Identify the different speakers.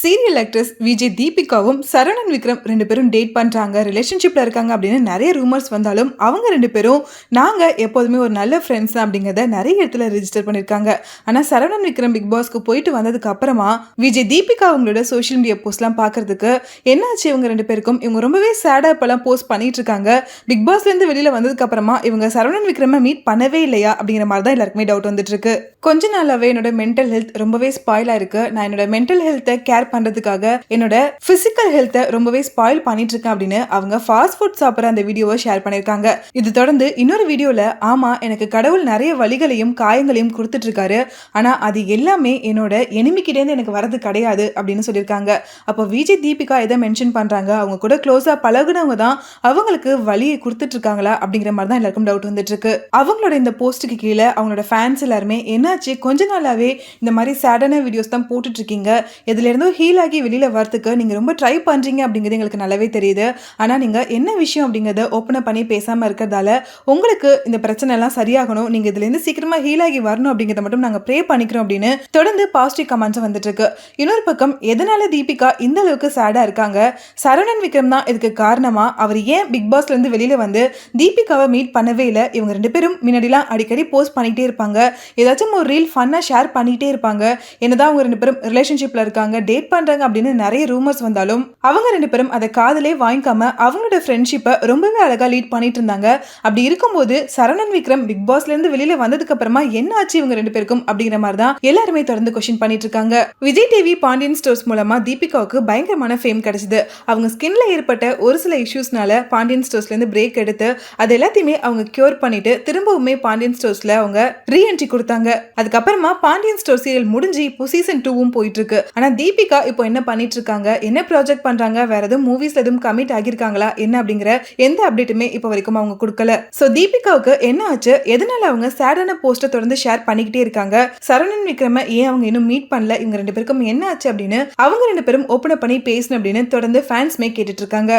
Speaker 1: Serial actress Vijay தீபிகாவும் Saravanan Vikram 2 பேரும் date பண்றாங்க, ரிலேஷன்ஷிப்ல இருக்காங்க அப்படின்னு நிறைய ரூமர்ஸ் வந்தாலும் அவங்க 2 பேரும் நாங்க எப்போதுமே ஒரு நல்ல ஃப்ரெண்ட்ஸ் தான் அப்படிங்கிறத நிறைய இடத்துல ரெஜிஸ்டர் பண்ணியிருக்காங்க. ஆனா சரவணன் விக்ரம் பிக் பாஸ்க்கு போயிட்டு வந்ததுக்கு அப்புறமா விஜய் தீபிகா அவங்களோட சோஷியல் மீடியா போஸ்ட்லாம் பார்க்கறதுக்கு என்னாச்சு இவங்க 2 பேருக்கும், இவங்க ரொம்பவே சேடா இப்பெல்லாம் போஸ்ட் பண்ணிட்டு இருக்காங்க. பிக் பாஸ்ல இருந்து வெளியில வந்ததுக்கு அப்புறமா இவங்க சரவணன் விக்ரம மீட் பண்ணவே இல்லையா அப்படிங்கிற மாதிரி தான் எல்லாருக்குமே டவுட் வந்துட்டு இருக்கு. கொஞ்ச நாளாவே என்னோட மென்டல் ஹெல்த் ரொம்பவே ஸ்பாயில் ஆயிருக்கு. நான் என்னோட மென்டல் ஹெல்த்தை கேர் பண்றதுக்காக என்னோட பிசிக்கல் ஹெல்த்தை ரொம்பவே ஸ்பாயில் பண்ணிட்டு இருக்கேன் அப்படின்னு அவங்க ஃபாஸ்ட் ஃபுட் சாப்பிட்ற அந்த வீடியோவை ஷேர் பண்ணியிருக்காங்க. இது தொடர்ந்து இன்னொரு வீடியோல ஆமா எனக்கு கடவுள் நிறைய வலிகளையும் காயங்களையும் கொடுத்துட்டு இருக்காரு, ஆனா அது எல்லாமே என்னோட எனிமிக்கிட்டேருந்து எனக்கு வரது கிடையாது அப்படின்னு சொல்லியிருக்காங்க. அப்போ விஜய் தீபிகா எதை மென்ஷன் பண்றாங்க, அவங்க கூட க்ளோஸா பழகுனவங்க தான் அவங்களுக்கு வலியை கொடுத்துட்டு இருக்காங்களா அப்படிங்கிற மாதிரி தான் எல்லாருக்கும் டவுட் வந்துட்டு இருக்கு. அவங்களோட இந்த போஸ்ட்டுக்கு கீழே அவங்களோட ஃபேன்ஸ் எல்லாருமே என்னாச்சு கொஞ்ச நாளாவே இந்த மாதிரி சேடான வீடியோஸ் தான் போட்டுட்டு இருக்கீங்க, இதுல இருந்தும் ஹீல் ஆகி வெளியில வரதுக்கு நீங்க ரொம்ப ட்ரை பண்றீங்க அப்படிங்கிறது எங்களுக்கு நல்லாவே தெரியுது, ஆனா நீங்க என்ன விஷயம் அப்படிங்கறத ஓப்பன் பண்ணி பேசாம இருக்கிறதால உங்களுக்கு இந்த பிரச்சனை எல்லாம் சரியாகணும், நீங்க இதுல இருந்து சீக்கிரமா ஹீல் ஆகி வரணும் அப்படிங்கறத மட்டும் நாங்க ப்ரே பண்ணிக்கிறோம் அப்படின்னு தொடர்ந்து பாசிட்டிவ் கமெண்ட்ஸ் வந்துட்டு இருக்கு. இன்னொரு பக்கம் எதனால தீபிகா இந்த அளவுக்கு சேடா இருக்காங்க, சரவணன் விக்ரம் தான் இதுக்கு காரணமா, அவர் ஏன் பிக் பாஸ்ல இருந்து வெளியில வந்து தீபிகாவை மீட் பண்ணவே இல்லை, இவங்க 2 பேரும் முன்னாடிலாம் அடிக்கடி போஸ்ட் பண்ணிட்டே இருப்பாங்க, ஏதாச்சும் ஒரு ரீல் ஃபன்னா ஷேர் பண்ணிட்டே இருப்பாங்க, என்னதான் அவங்க 2 பேரும் ரிலேஷன்ஷிப்ல இருக்காங்க டேட் பண்றாங்க அப்படின்னு நிறைய ரூமர்ஸ் வந்தாலும் அவங்க 2 பேரும் அதை காதலே வாங்கிக்காம அவங்களோட ஃப்ரெண்ட்ஷிப்பை ரொம்பவே அழகா லீட் பண்ணிட்டு இருந்தாங்க. அப்படி இருக்கும்போது சரவணன் விக்ரம் பிக் பாஸ்ல இருந்து வெளியில வந்ததுக்கு அப்புறமா என்ன ஆச்சு இவங்க 2 பேருக்கும் அப்படிங்கிற மாதிரி தான் எல்லாருமே தொடர்ந்து கொஸ்டின் பண்ணிட்டு இருக்காங்க. விஜய் டிவி பாண்டியன் ஸ்டோர்ஸ் மூலமா தீபிகாவுக்கு பயங்கரமான ஃபேம் கிடைச்சது. அவங்க ஸ்கின்ல ஏற்பட்ட ஒரு சில இஷ்யூஸ்னால பாண்டியன் ஸ்டோர்ஸ்ல இருந்து பிரேக் எடுத்து அது எல்லாத்தையுமே அவங்க கியூர் பண்ணிட்டு திரும்பவுமே பாண்டியன் ஸ்டோர்ஸ்ல அவங்க ரீஎன்ட்ரி கொடுத்தாங்க. அதுக்கப்புறமா பாண்டியன் ஸ்டோர் சீரியல் முடிஞ்சு இப்போ சீசன் 2வும் போயிட்டு இருக்கு. ஆனா தீபிகா இப்போ என்ன பண்ணிட்டு இருக்காங்க, என்ன ப்ராஜெக்ட் பண்றாங்க, வேற எதுவும் மூவிஸ்ல எதுவும் கமிட் ஆகியிருக்காங்களா என்ன அப்படிங்கிற எந்த அப்டேட்டுமே இப்போ வரைக்கும் அவங்க கொடுக்கல. சோ தீபிகாவுக்கு என்ன ஆச்சு, எதனால அவங்க சேடான போஸ்ட்டை தொடர்ந்து ஷேர் பண்ணிக்கிட்டே இருக்காங்க, சரவணன் விக்ரம ஏன் அவங்க இன்னும் மீட் பண்ணல, இவங்க 2 பேருக்கும் என்ன ஆச்சு அப்படின்னு அவங்க 2 பேரும் ஓப்பன் பண்ணி பேசணும் அப்படின்னு தொடர்ந்து ஃபேன்ஸ்மே கேட்டுட்டு இருக்காங்க.